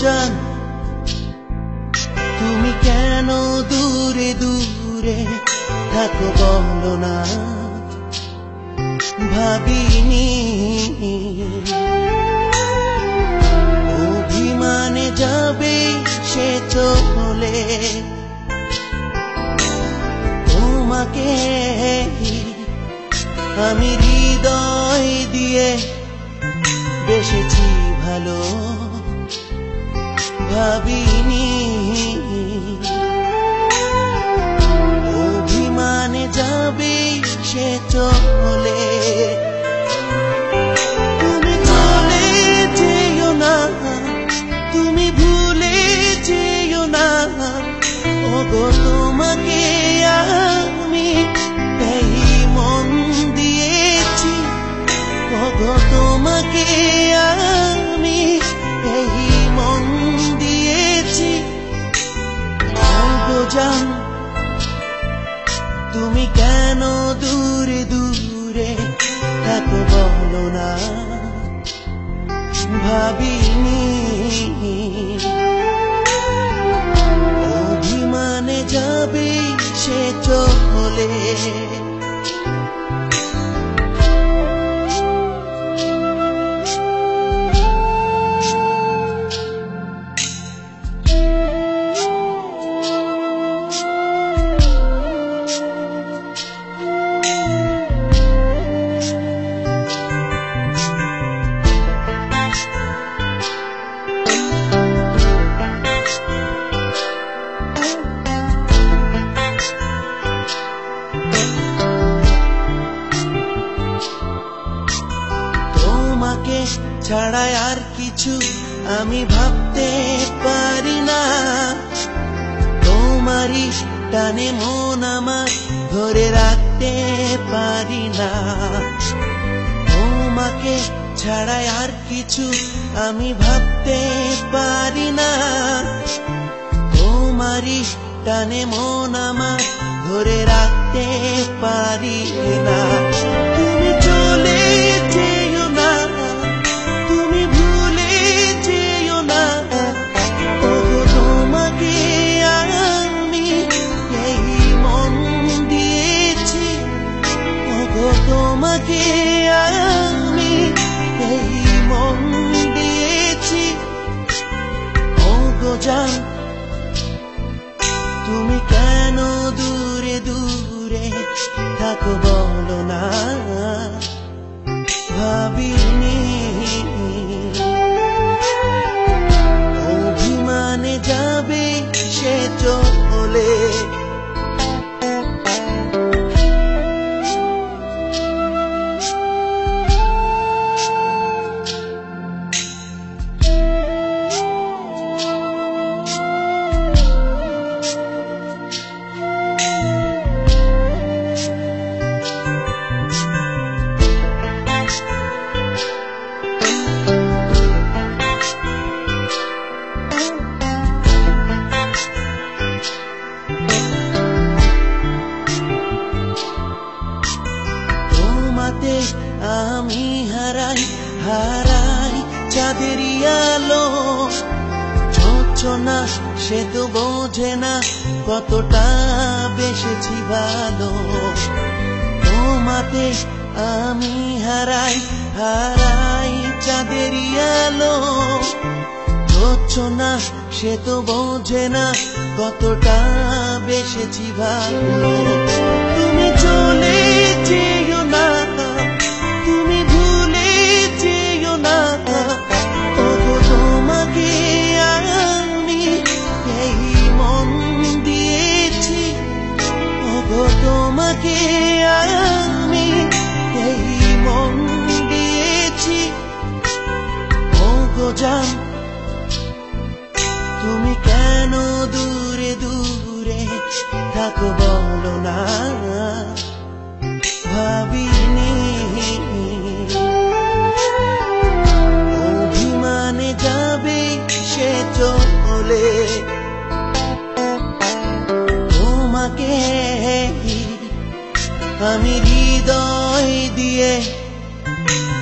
জান তুমি কেন দূরে দূরে থাকো বলো না ভাবিনি অভিমানে যাবে সে চলে তোমাকে আমি হৃদয় দিয়ে বেসেছি ভালো ভাবিনি অভিমানে যাবে সে চলে তুমি চলে যেও না তুমি ভুলে যেও না ওগো তোমাকে আমি এই মন দিয়েছি ওগো তোমাকে আমি এই মন দিয়েছি ওগো জান তুমি কেন দূরে দূরে থাকো বলো না ভাবিনি অভিমানে যাবে সে চলে তোমাকে ছাড়া আর কিছু আমি ভাবতে পারি না তোমারই টানে মন আমার ধরে রাখতে পারি না তোমাকে ছাড়া আর কিছু আমি ভাবতে পারি না তোমারই টানে মন আমার ধরে রাখতে পারি না তুমি চলে যেও না তুমি ভুলে যেও না ওগো তোমাকে আমি এই মন দিয়েছি ওগো তোমাকে আমি এই মন দিয়েছি ওগো জান তুমি কেন দূরে দূরে থাকো বলো না ভাবিনি অভিমানে যাবে সে চলে আমি হারাই হারাই চাঁদেরই আলো ঝোঁঝনা সে তো বোঝে না কতটা বেসেছি ভালো তোমাতে আমি হারাই হারাই চাঁদেরই আলো ঝোঁঝনা সে তো বোঝে না কতটা বেসেছি ভালো তুমি চলে যেও না তুমি ভুলে যেও না ওগো তোমাকে আমি এই মন দিয়েছি ওগো তোমাকে আমি এই মন দিয়েছি ওগো জান তুমি কেন দূরে দূরে থাকো বলো না ভাবিনি অভিমানে যাবে সে চলে তোমাকে আমি হৃদয় দিয়ে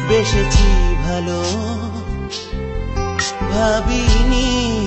বেসেছি ভালো ভাবিনি